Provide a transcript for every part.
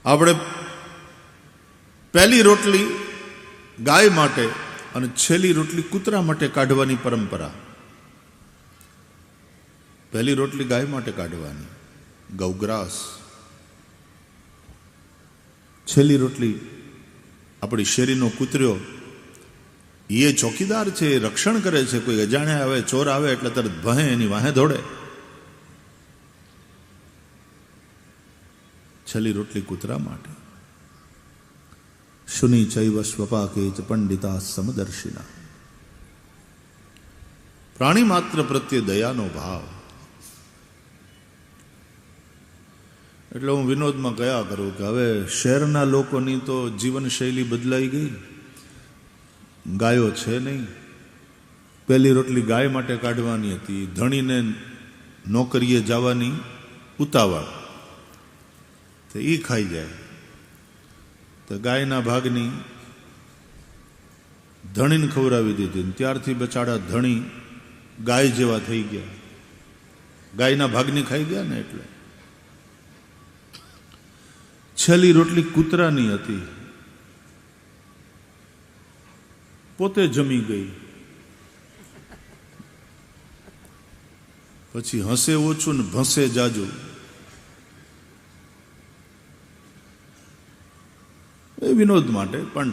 આપણે પહેલી રોટલી ગાય માટે અને છેલ્લી રોટલી કૂતરા માટે કાઢવાની પરંપરા. પહેલી રોટલી ગાય માટે કાઢવાની, ગૌગ્રાસ. છેલ્લી રોટલી આપણી શેરીનો કૂતર્યો, એ ચોકીદાર છે, એ રક્ષણ કરે છે. કોઈ અજાણ્યા આવે, ચોર આવે એટલે તરત ભહે એની વાહે દોડે. છેલ્લી રોટલી કૂતરા માટે. શુનિ ચૈવ સ્વપાકે ચ પંડિતા સમદર્શિના. પ્રાણી માત્ર પ્રત્યે દયાનો ભાવ. એટલે હું વિનોદમાં કયા કરું કે હવે શહેરના લોકોની તો જીવનશૈલી બદલાઈ ગઈ, ગાયો છે નહીં. પહેલી રોટલી ગાય માટે કાઢવાની હતી, ધણીને નોકરીએ જવાની ઉતાવળ, તો એ ખાઈ જાય. તો ગાયના ભાગની ધણીને ખવડાવી દીધી. ત્યારથી બચાડા ધણી ગાય જેવા થઈ ગયા, ગાયના ભાગની ખાઈ ગયા ને. એટલે છેલ્લી રોટલી કૂતરાની હતી, પોતે જમી ગઈ. પછી હસે ઓછું ને ભસે જાજુ. એ વિનોદ માટે, પણ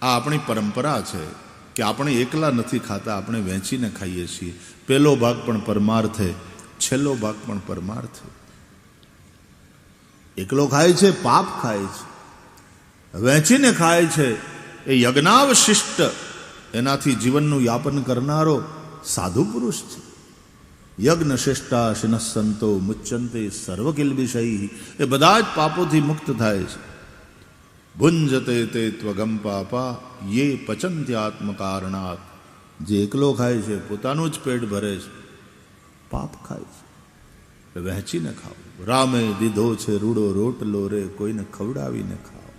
આ આપણી પરંપરા છે કે આપણે એકલા નથી ખાતા, આપણે વહેંચીને ખાઈએ છીએ. પહેલો ભાગ પણ પરમાર્થે, છેલ્લો ભાગ પણ પરમાર્થે. એકલો ખાય છે પાપ ખાય છે, વહેંચીને ખાય છે એ યજ્ઞાવશિષ્ટ, એનાથી જીવનનું યાપન કરનારો સાધુ પુરુષ છે. યજ્ઞ શ્રેષ્ઠા શિનઃ સંતો મુચ્યંતે સર્વકિલ્બિષૈઃ. એ બધા જ પાપોથી મુક્ત થાય છે. ભુંજતે તે ત્વગમ પાપા યે પચંત્યાત્મ કારણાત. જે એકલો ખાય છે, પોતાનું જ પેટ ભરે છે, પાપ ખાય છે. વહેંચીને ખાઓ. રામે દીધો છે રૂડો રોટલો રે, કોઈને ખવડાવીને ખાઓ.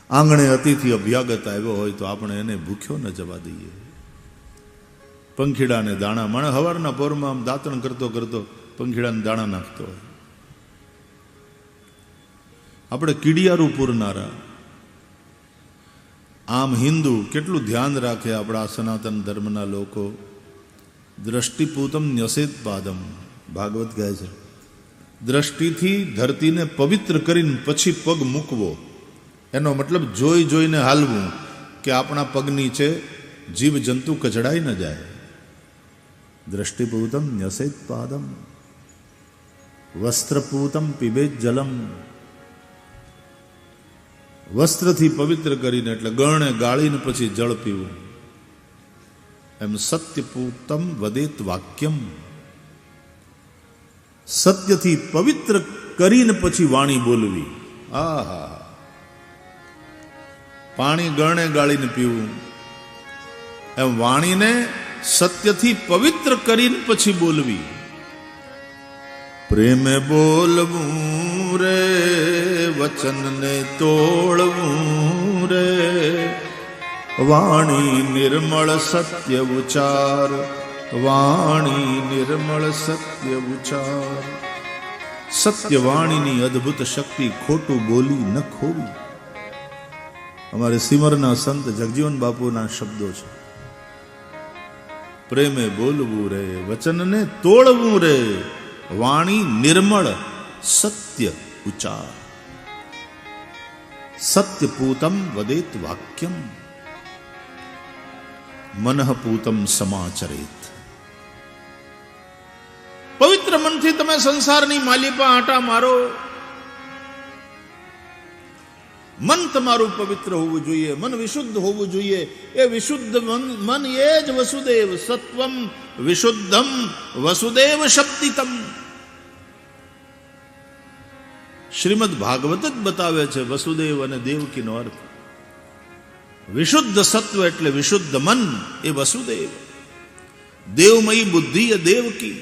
આંગણે અતિથિ અભ્યાગત આવ્યો હોય તો આપણે એને ભૂખ્યો ન જવા દઈએ. પંખીડાને દાણા, મને હવારના પોરમાં આમ દાંતણ કરતો કરતો પંખીડાને દાણા નાખતો હોય. આપણે કીડિયારું પૂરનારા. આમ હિન્દુ કેટલું ધ્યાન રાખે આપણા સનાતન ધર્મના લોકો. દ્રષ્ટિપૂતમ ન્યસેત પાદમ, ભાગવત કહે છે. દ્રષ્ટિથી ધરતીને પવિત્ર કરીને પછી પગ મૂકવો. એનો મતલબ જોઈ જોઈને હાલવું કે આપણા પગ નીચે જીવ જંતુ કચડાઈ ન જાય. દ્રષ્ટિપૂતમ ન્યસેત પાદમ, વસ્ત્રપૂતમ પીબેત જલમ. વસ્ત્રથી પવિત્ર કરીને એટલે ગણે ગાળીને પછી જળ પીવું. એમ સત્યપૂતમ વદેત વાક્યમ. સત્યથી પવિત્ર કરીને પછી વાણી બોલવી. આહા, પાણી ગણે ગાળીને પીવું, એમ વાણીને સત્યથી પવિત્ર કરીને પછી બોલવી. પ્રેમે બોલવું રે, વચનને તોડવું રે, વાણી નિર્મળ સત્ય ઉચાર, વાણી નિર્મળ સત્ય ઉચાર. સત્ય વાણીની અદ્ભુત શક્તિ, ખોટું બોલી ન ખોવી. અમારે સિમરના સંત જગજીવન બાપુના શબ્દો છે. પ્રેમે બોલવું રે, વચનને તોડવું રે, વાણી નિર્મળ સત્ય ઉચાર. સત્યપૂતમ વદેત વાક્યમ, મનઃપૂતમ સમાચરેત. પવિત્ર મનથી તમે સંસારની માલિપા આંટા મારો. મન તમારું પવિત્ર હોવું જોઈએ, મન વિશુદ્ધ હોવું જોઈએ. એ વિશુદ્ધ મન એ જ વસુદેવ. સત્વમ વિશુદ્ધમ વસુદેવ શક્તિતમ. શ્રીમદ ભાગવત જ બતાવે છે વસુદેવ અને દેવકીનો અર્થ. વિશુદ્ધ સત્વ એટલે વિશુદ્ધ મન, એ વસુદેવ. દેવમયી બુદ્ધિ એ દેવકી.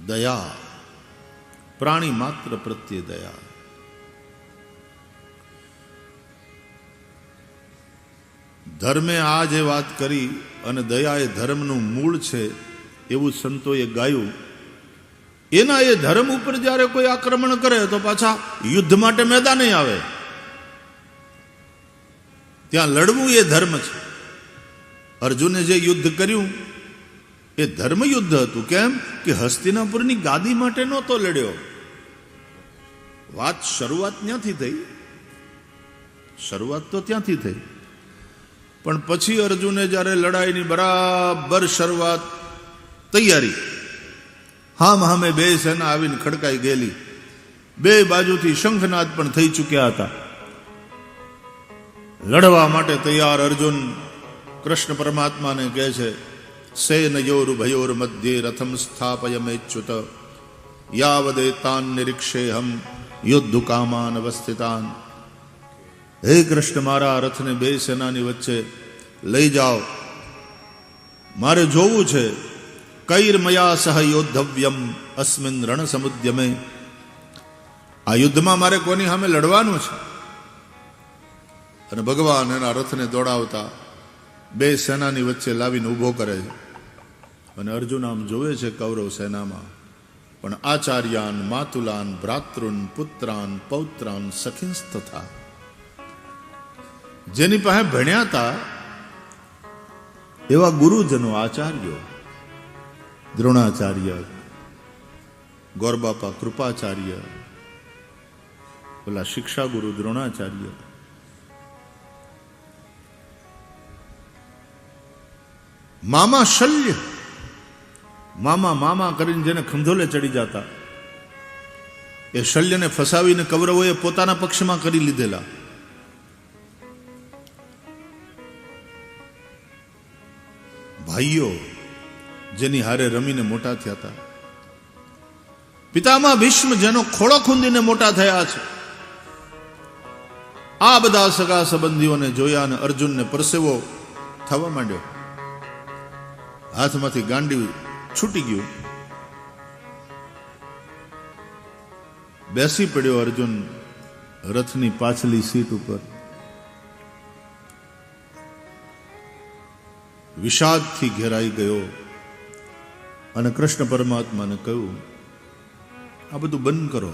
દયા, પ્રાણી માત્ર પ્રત્યે દયા. ધર્મે આ જે વાત કરી અને દયા એ ધર્મનું મૂળ છે એવું સંતોએ ગાયું. એના એ ધર્મ ઉપર જ્યારે કોઈ આક્રમણ કરે તો પાછા યુદ્ધ માટે મેદાને આવે. ત્યાં લડવું એ ધર્મ છે. અર્જુને જે યુદ્ધ કર્યું એ ધર્મ યુદ્ધ હતું. કેમ કે હસ્તિનાપુરની ગાદી માટે નહોતો લડ્યો. વાત શરૂઆત ત્યાંથી થઈ, શરૂઆત તો ત્યાંથી થઈ. પણ પછી અર્જુને જ્યારે લડાઈની બરાબર શરૂઆત, તૈયારી, હામ હામે બે સેના આવીને ખડકાઈ ગયેલી, બે બાજુથી શંખનાદ પણ થઈ ચૂક્યા હતા. લડવા માટે તૈયાર અર્જુન કૃષ્ણ પરમાત્માને કહે છે, સેનયોર ભયોર મધ્યે રથમ સ્થાપયમેચ્યુત યાવદેતાન નિરીક્ષેહમ યુદ્ધ કામાન અવસ્થિતાન. હે કૃષ્ણ, મારા રથને બે સેનાની વચ્ચે લઈ જાઓ. મારે જોવું છે કૈર્મયા સહ યોદ્ધવ્યમ અસ્મિન રણ સમુદ્યમે. આ યુદ્ધમાં મારે કોની સામે લડવાનું છે? અને ભગવાન એના રથને દોડાવતા બે સેનાની વચ્ચે લાવીને ઊભો કરે છે. અને અર્જુન આમ જોવે છે કૌરવ સેનામાં પણ આચાર્યાન માતુલાન ભ્રાતૃન પુત્રાન પૌત્રાન સખીંસ તથા. જેની પાસે ભણ્યા હતા એવા ગુરુજનો, આચાર્યો, દ્રોણાચાર્ય, ગોરબાપા કૃપાચાર્ય, પેલા શિક્ષા ગુરુ દ્રોણાચાર્ય, મામા શલ્ય, મામા મામા કરીને જેને ખંધોલે ચડી જતા, એ શલ્યને ફસાવીને કૌરવોએ પોતાના પક્ષમાં કરી લીધેલા. ભાઈઓ જેની હારે રમીને મોટા થયા હતા, પિતામહ ભીષ્મ જેનો ખોળો ખૂંદીને મોટા થયા છે, આ બધા સગા સંબંધીઓને જોયા અને અર્જુનને પરસેવો થવા માંડ્યો. હાથમાંથી ગાંડી છૂટી ગયું. બેસી પડ્યો અર્જુન રથની પાછલી સીટ ઉપર. વિષાદથી ઘેરાઈ ગયો અને કૃષ્ણ પરમાત્માને કહ્યું, આ બધું બંધ કરો,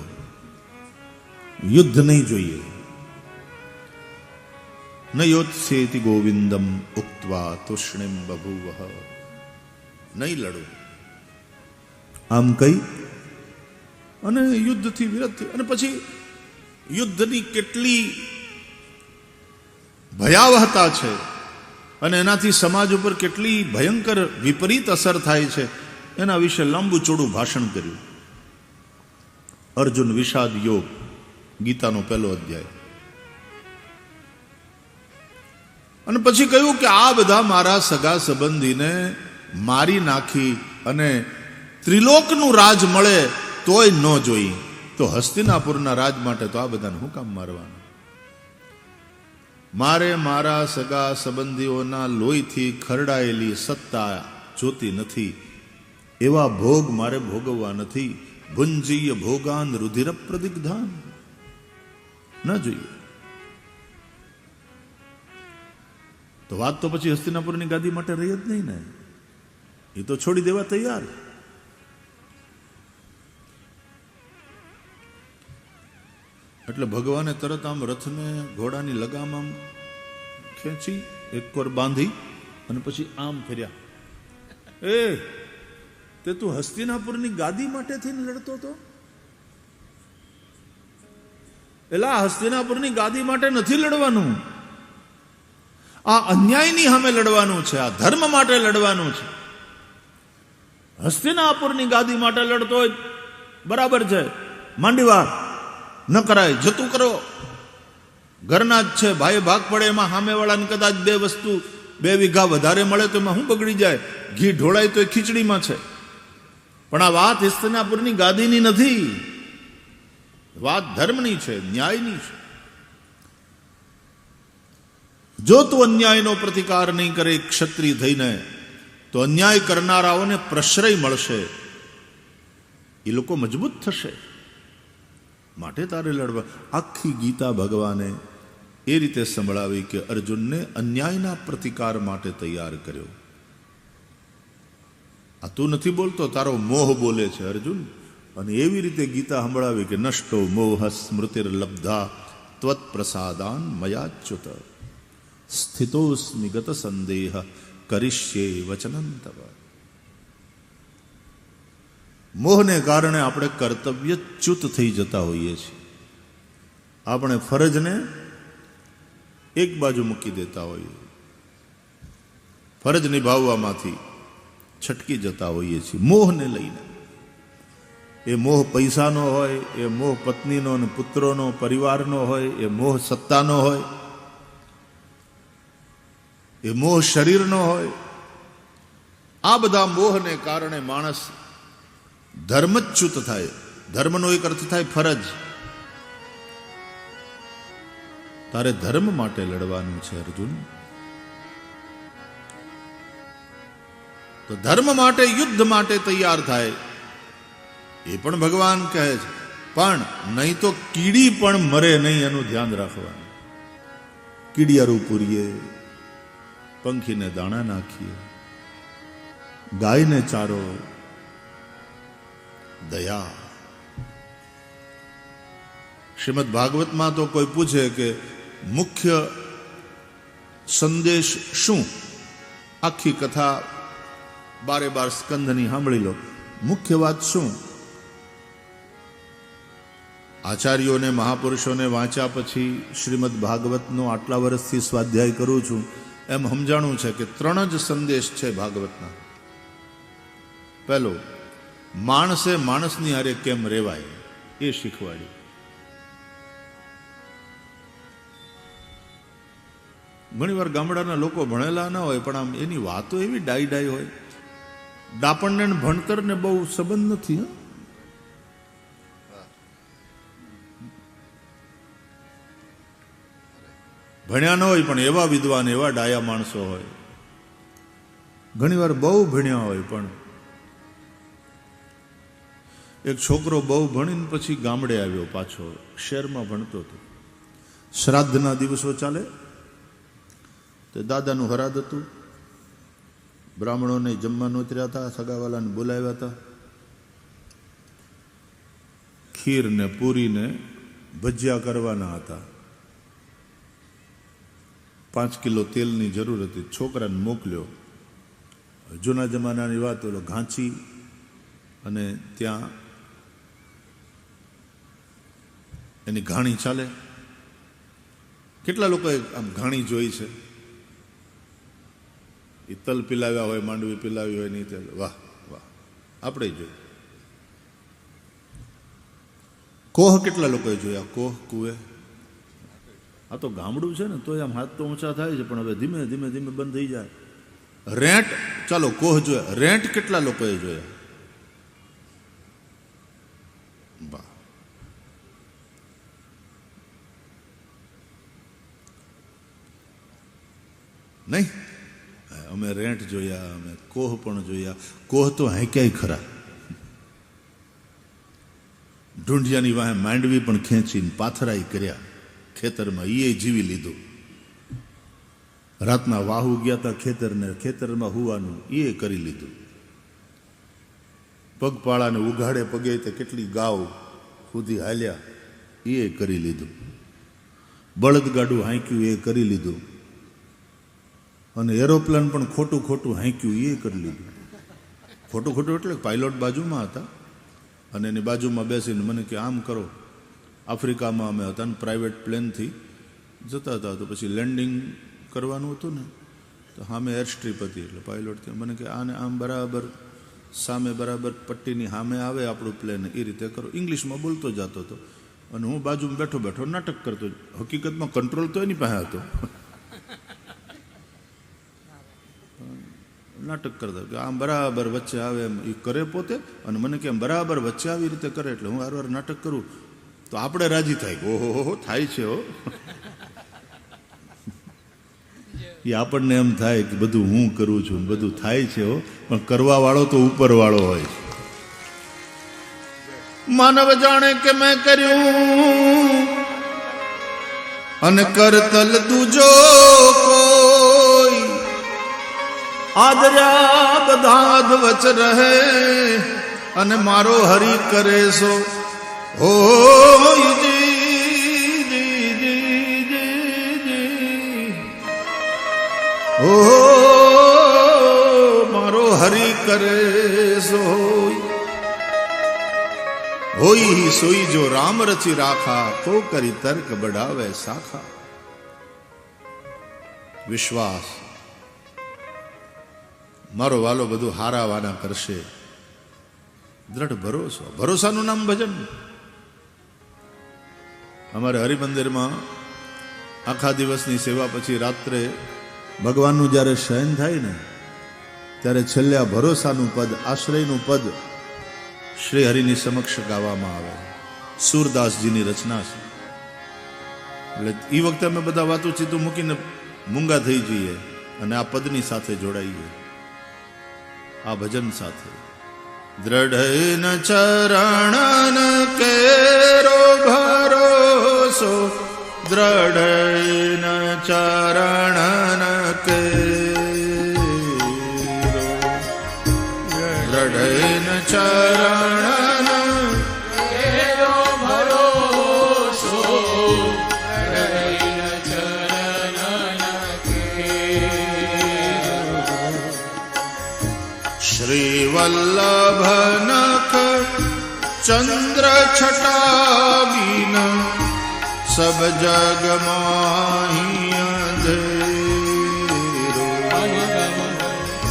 યુદ્ધ નહીં જોઈએ. ન યોત્સેતિ ગોવિંદમ ઉક્ત્વા તુષ્ણિમ બભૂવઃ. નહીં લડો. આમ કહી અને યુદ્ધથી વિરત થઈ. અને પછી યુદ્ધની કેટલી ભયાવહતા છે અને એનાથી સમાજ ઉપર કેટલી ભયંકર વિપરીત અસર થાય છે એના વિશે લાંબુ ચોડું ભાષણ કર્યું. અર્જુન વિષાદ યોગ, ગીતાનો પહેલો અધ્યાય. અને પછી કહ્યું કે આ બધા મારા સગા સંબંધીને મારી નાખી અને ત્રિલોકનું રાજ મળે તોય ન જોઈ, તો હસ્તિનાપુરના રાજ માટે તો આ બધાને હું કામ મારવાનું? મારે મારા સગા સંબંધીઓના લોહીથી ખરડાયેલી સત્તા જોતી નથી. એવા ભોગ મારે ભોગવવા નથી. ભુંજીય ભોગાન રુધિર પ્રદિગ્ધાન ન જોઈએ. તો વાત તો પછી હસ્તિનાપુરની ગાદી માટે રહી જ નહીં ને. એ તો છોડી દેવા તૈયાર. એટલે ભગવાને તરત આમ રથને ઘોડાની લગામ આમ ખેંચી એક કોર બાંધી અને પછી આમ ફર્યા. એ તે તું હસ્તિનાપુરની ગાદી માટે થઈને લડતો હતો? એલા, હસ્તિનાપુરની ગાદી માટે નથી લડવાનું. આ અન્યાયની સામે લડવાનું છે. આ ધર્મ માટે લડવાનું છે. હસ્તિનાપુરની ગાદી માટે લડતો હોય બરાબર છે, માંડીવાર ન કરાય, જતું કરો. ઘરના જ છે, ભાઈ ભાગ પડે એમાં સામેવાળાને કદાચ બે વસ્તુ 2 વીઘા વધારે મળે તો એમાં શું બગડી જાય? ઘી ઢોળાય તો એ ખીચડીમાં છે. પણ આ વાત હસ્તિનાપુરની ગાદીની નથી. વાત ધર્મની છે, ન્યાયની છે. જો તું અન્યાયનો પ્રતિકાર નહીં કરે ક્ષત્રિય થઈને, તો અન્યાય કરનારાઓને પ્રશ્રય મળશે, એ લોકો મજબૂત થશે. માટે તારે લડવા. આખી ગીતા ભગવાને એ રીતે સંભળાવી કે અર્જુનને અન્યાયના પ્રતિકાર માટે તૈયાર કર્યો. આ તું નથી બોલતો, તારો મોહ બોલે છે. અર્જુન, અને એવી રીતે ગીતા સંભળાવી કે નષ્ટો મોહ સ્મૃતિર્લબ્ધા ત્વત પ્રસાદાન મયાચ્યુત સ્થિતોસ્મિ ગત સંદેહ કરિષ્યે વચનં તવ. મોહને કારણે આપણે કર્તવ્યચ્યુત થઈ જતા હોઈએ છીએ. આપણે ફરજને એક બાજુ મૂકી દેતા હોઈએ, ફરજ નિભાવવામાંથી છટકી જતા હોઈએ છીએ મોહને લઈને. એ મોહ પૈસાનો હોય, એ મોહ પત્નીનો અને પુત્રોનો પરિવારનો હોય, એ મોહ સત્તાનો હોય, એ મોહ શરીરનો હોય. આ બધા મોહને કારણે માણસ ધર્મચ્યુત થાય. ધર્મનો એક અર્થ થાય ફરજ. તારે ધર્મ માટે લડવાનું છે અર્જુન. તો ધર્મ માટે, યુદ્ધ માટે તૈયાર થાય એ પણ ભગવાન કહે છે. પણ નહીં તો કીડી પણ મરે નહીં એનું ધ્યાન રાખવાનું. કીડિયારું પૂરીએ, પંખીને દાણા નાખીએ, ગાયને ચારો, દયા. શ્રીમદ ભાગવતમાં તો કોઈ પૂછે કે મુખ્ય સંદેશ શું? આખી કથા 12 સ્કંધની સાંભળી લો. મુખ્ય વાત શું? આચાર્યોને, મહાપુરુષોને વાંચ્યા પછી શ્રીમદ ભાગવતનો આટલા વર્ષથી સ્વાધ્યાય કરું છું, એમ સમજાણું છે કે 3 જ સંદેશ છે ભાગવતના. પહેલો, માણસે માણસની હારે કેમ રહેવાય એ શીખવાડ્યું. ઘણીવાર ગામડાના લોકો ભણેલા ના હોય પણ આમ એની વાતો એવી ડાઈ ડાઈ હોય. ડાપણને ભણતરને બહુ સંબંધ નથી. ભણ્યા ન હોય પણ એવા વિદ્વાન, એવા ડાયા માણસો હોય. ઘણીવાર બહુ ભણ્યા હોય પણ એક છોકરો બહુ ભણીને પછી ગામડે આવ્યો, પાછો શહેરમાં ભણતો હતો. શ્રાદ્ધના દિવસો ચાલે, તે દાદાનું હરાદ હતું. બ્રાહ્મણોને જમવા નોતર્યા હતા, સગાવાલાને બોલાવ્યા હતા. ખીર ને પૂરી ને ભજીયા કરવાના હતા. 5 કિલો તેલની જરૂર હતી. છોકરાને મોકલ્યો. જૂના જમાનાની વાત, ઓલો ઘાંચી અને ત્યાં એની ઘાણી ચાલે. કેટલા લોકોએ આમ ઘાણી જોઈ છે? એ તલ પીલાવ્યા હોય, માંડવી પીલાવી હોય નહીં, તેલ. વાહ વાહ, આપણે જોઈ. કોહ કેટલા લોકોએ જોયા? કોહ, કુએ. આ તો ગામડું છે ને, તો આમ હાથ તો ઊંચા થાય છે, પણ હવે ધીમે ધીમે ધીમે બંધ થઈ જાય. રેન્ટ, ચાલો કોહ જોયા. રેન્ટ કેટલા લોકોએ જોયા? વાહ. નહીં, અમે રેન્ટ જોયા, અમે કોહ પણ જોયા. કોહ તો હાંક્યાય ખરા. ઢૂંઢિયાની વાહે માંડવી પણ ખેંચીને પાથરાઈ કર્યા ખેતરમાં, એ જીવી લીધું. રાતના વાહુ ગયા હતા ખેતરને, ખેતરમાં હુવાનું એ કરી લીધું. પગપાળાને ઉઘાડે પગે તે કેટલી ગાવ સુધી હાલ્યા એ કરી લીધું. બળદગાડું હાંક્યું એ કરી લીધું. અને એરોપ્લેન પણ ખોટું ખોટું હાંક્યું એ કરી લીધું. ખોટું ખોટું એટલે પાયલોટ બાજુમાં હતા અને એની બાજુમાં બેસીને મને કે આમ કરો. આફ્રિકામાં અમે હતા ને પ્રાઇવેટ પ્લેનથી જતા હતા, તો પછી લેન્ડિંગ કરવાનું હતું ને, તો સામે એર સ્ટ્રીપ હતી. એટલે પાયલોટ કે મને કે આને આમ બરાબર સામે બરાબર પટ્ટીની સામે આવે આપણું પ્લેન, એ રીતે કરો. ઇંગ્લિશમાં બોલતો જતો હતો અને હું બાજુમાં બેઠો બેઠો નાટક કરતો. હકીકતમાં કંટ્રોલ તો એની પાસે હતો. નાટક કરતા કે આમ બરાબર વચ્ચે આવે એમ એ કરે પોતે, અને મને કે બરાબર વચ્ચે આવી રીતે કરે. એટલે હું વારવાર નાટક કરું તો આપણે રાજી થાય કે ઓહો થાય છે હો. એ આપણને એમ થાય કે બધું હું કરું છું, બધું થાય છે હો, પણ કરવા વાળો તો ઉપર વાળો હોય. માનવ જાણે કે મેં કર્યું અને કરતલ દૂજો કોઈ, આદર્યા બધા વચ રહે અને મારો હરી કરે સો ઓ ઓ મારો હરી કરે સો હોઈ સોઈ જો રામ રચી રાખા તો કરી તર્ક બઢાવે શાખા. વિશ્વાસ મારો વાલો બધું હારાવાના કરશે. દ્રઢ ભરોસો, ભરોસાનું નામ ભજન. અમારે હરિમંદિરમાં આખા દિવસની સેવા પછી રાત્રે ભગવાનનું જ્યારે શયન થાય ને ત્યારે છેલ્લે આ ભરોસાનું પદ, આશ્રયનું પદ શ્રી હરિની સમક્ષ ગાવામાં આવે. સુરદાસજીની રચના છે. એટલે એ વખતે અમે બધા વાતું ચીતું મૂકીને મૂંગા થઈ જઈએ અને આ પદની સાથે જોડાઈએ, આ ભજન સાથે. દ્રઢ ચરણ કેરો ભરોસો, દ્રઢ ચરણ કેરો, દ્રઢ ચરણ કેરો ભરોસો, દ્રઢ ચરણ કેરો. શ્રી વલ્લભ નખ ચંદ્ર છટા બીન સબ જગ માહી અંધેરો.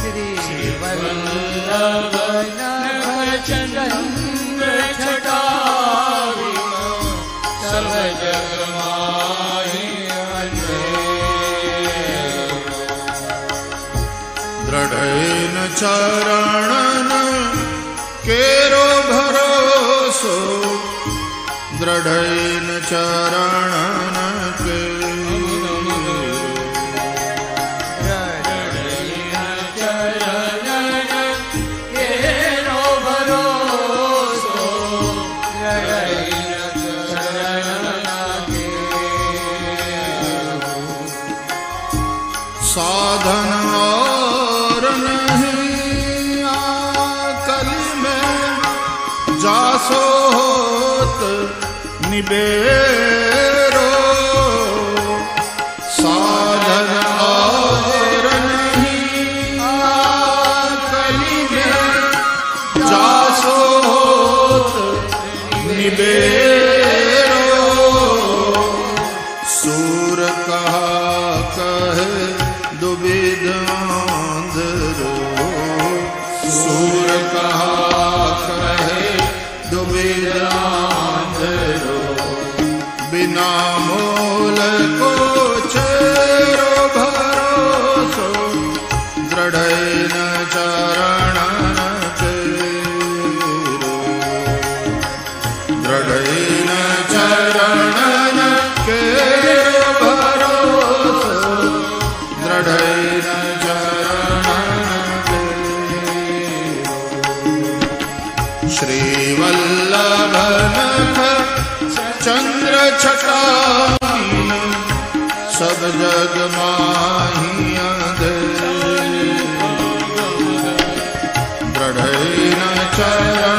શ્રી વલ્લભ નખ ચંદ્ર છટા બીન સબ જગ માહી અંધેરો. દ્રઢ ચરણ કેરો ભરોસો, દ્રઢ ચરણ કેરો. साधन और नहीं आकली में जासो होत निबेरो. साधन और नहीं आकली में जासो होत निबेरो. सूर कहा कहे दुबिध आंधरो, सूर कहा कहे दुबिध आंधरो. बिना मोल को चेरो भरोसो, દ્રઢ ચરણ કેરો, દ્રઢ ચરણ કેરો ભરોસો, દ્રઢ ચરણ કેરો. શ્રી વલ્લભ નખ ચંદ્ર છટા સબ જગ માહી અંધેરો. દ્રઢ ચરણ